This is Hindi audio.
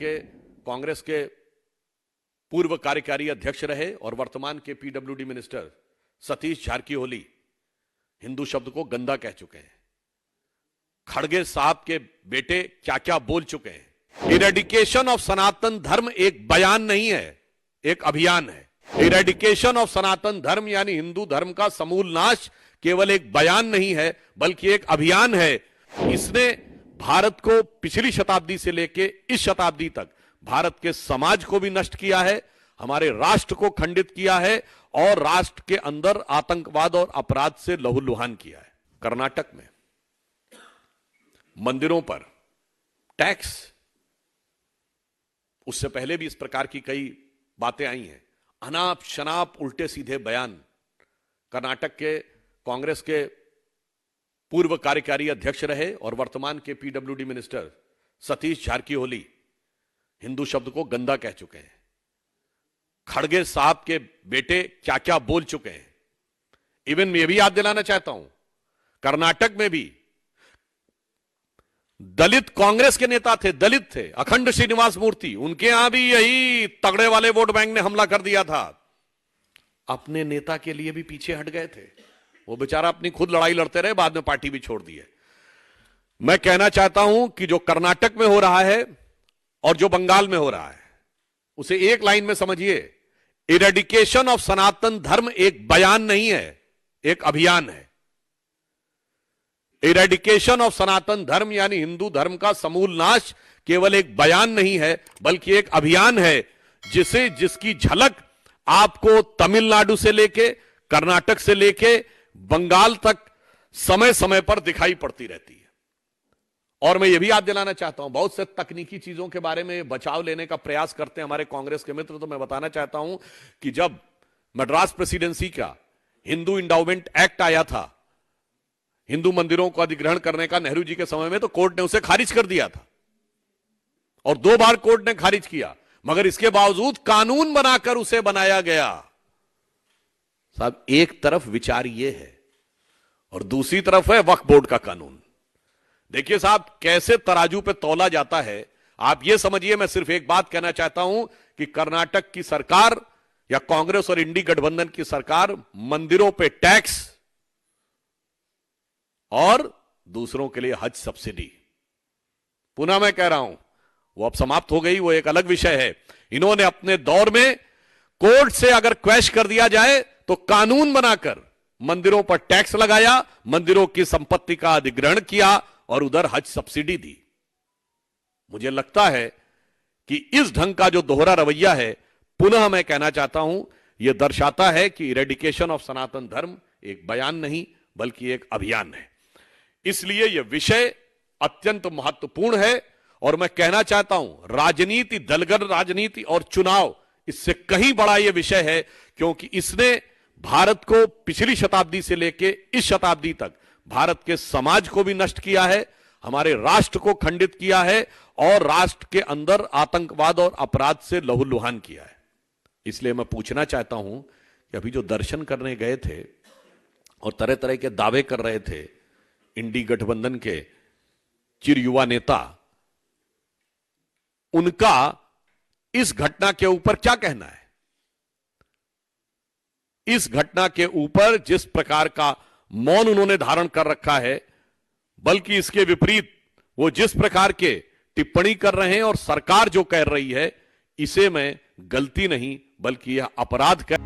के कांग्रेस के पूर्व कार्यकारी अध्यक्ष रहे और वर्तमान के पीडब्ल्यूडी मिनिस्टर सतीश जारकीहोली हिंदू शब्द को गंदा कह चुके हैं। खड़गे साहब के बेटे क्या क्या बोल चुके हैं। इरेडिकेशन ऑफ सनातन धर्म एक बयान नहीं है, एक अभियान है। इरेडिकेशन ऑफ सनातन धर्म यानी हिंदू धर्म का समूल नाश केवल एक बयान नहीं है बल्कि एक अभियान है। इसने भारत को पिछली शताब्दी से लेकर इस शताब्दी तक भारत के समाज को भी नष्ट किया है, हमारे राष्ट्र को खंडित किया है और राष्ट्र के अंदर आतंकवाद और अपराध से लहूलुहान किया है। कर्नाटक में मंदिरों पर टैक्स, उससे पहले भी इस प्रकार की कई बातें आई हैं। अनाप शनाप उल्टे सीधे बयान। कर्नाटक के कांग्रेस के पूर्व कार्यकारी अध्यक्ष रहे और वर्तमान के पीडब्ल्यूडी मिनिस्टर सतीश जारकीहोली हिंदू शब्द को गंदा कह चुके हैं। खड़गे साहब के बेटे क्या क्या बोल चुके हैं। इवन मैं भी याद दिलाना चाहता हूं, कर्नाटक में भी दलित कांग्रेस के नेता थे, दलित थे, अखंड श्रीनिवास मूर्ति, उनके यहां भी यही तगड़े वाले वोट बैंक ने हमला कर दिया था। अपने नेता के लिए भी पीछे हट गए थे। वो बेचारा अपनी खुद लड़ाई लड़ते रहे, बाद में पार्टी भी छोड़ दी है। मैं कहना चाहता हूं कि जो कर्नाटक में हो रहा है और जो बंगाल में हो रहा है उसे एक लाइन में समझिए। इरेडिकेशन ऑफ सनातन धर्म एक बयान नहीं है, एक अभियान है। इरेडिकेशन ऑफ सनातन धर्म यानी हिंदू धर्म का समूल नाश केवल एक बयान नहीं है बल्कि एक अभियान है, जिसकी झलक आपको तमिलनाडु से लेके, कर्नाटक से लेके बंगाल तक समय समय पर दिखाई पड़ती रहती है। और मैं यह भी याद दिलाना चाहता हूं, बहुत से तकनीकी चीजों के बारे में बचाव लेने का प्रयास करते हैं हमारे कांग्रेस के मित्र। तो मैं बताना चाहता हूं कि जब मद्रास प्रेसिडेंसी का हिंदू इंडाउमेंट एक्ट आया था, हिंदू मंदिरों को अधिग्रहण करने का नेहरू जी के समय में, तो कोर्ट ने उसे खारिज कर दिया था और 2 बार कोर्ट ने खारिज किया, मगर इसके बावजूद कानून बनाकर उसे बनाया गया। साहब, एक तरफ विचार यह है और दूसरी तरफ है वक्फ बोर्ड का कानून। देखिए साहब, कैसे तराजू पे तौला जाता है। आप यह समझिए, मैं सिर्फ एक बात कहना चाहता हूं कि कर्नाटक की सरकार या कांग्रेस और इंडी गठबंधन की सरकार मंदिरों पे टैक्स और दूसरों के लिए हज सब्सिडी, पुनः मैं कह रहा हूं, वो अब समाप्त हो गई, वो एक अलग विषय है। इन्होंने अपने दौर में कोर्ट से अगर क्वैश कर दिया जाए तो कानून बनाकर मंदिरों पर टैक्स लगाया, मंदिरों की संपत्ति का अधिग्रहण किया और उधर हज सब्सिडी दी। मुझे लगता है कि इस ढंग का जो दोहरा रवैया है, पुनः मैं कहना चाहता हूं, यह दर्शाता है कि इरेडिकेशन ऑफ सनातन धर्म एक बयान नहीं बल्कि एक अभियान है। इसलिए यह विषय अत्यंत महत्वपूर्ण है और मैं कहना चाहता हूं, राजनीति, दलगत राजनीति और चुनाव, इससे कहीं बड़ा यह विषय है, क्योंकि इसने भारत को पिछली शताब्दी से लेकर इस शताब्दी तक भारत के समाज को भी नष्ट किया है, हमारे राष्ट्र को खंडित किया है और राष्ट्र के अंदर आतंकवाद और अपराध से लहूलुहान किया है। इसलिए मैं पूछना चाहता हूं कि अभी जो दर्शन करने गए थे और तरह तरह के दावे कर रहे थे इंडी गठबंधन के चिर युवा नेता, उनका इस घटना के ऊपर क्या कहना है? इस घटना के ऊपर जिस प्रकार का मौन उन्होंने धारण कर रखा है, बल्कि इसके विपरीत वो जिस प्रकार के टिप्पणी कर रहे हैं और सरकार जो कह रही है, इसे मैं गलती नहीं बल्कि यह अपराध कह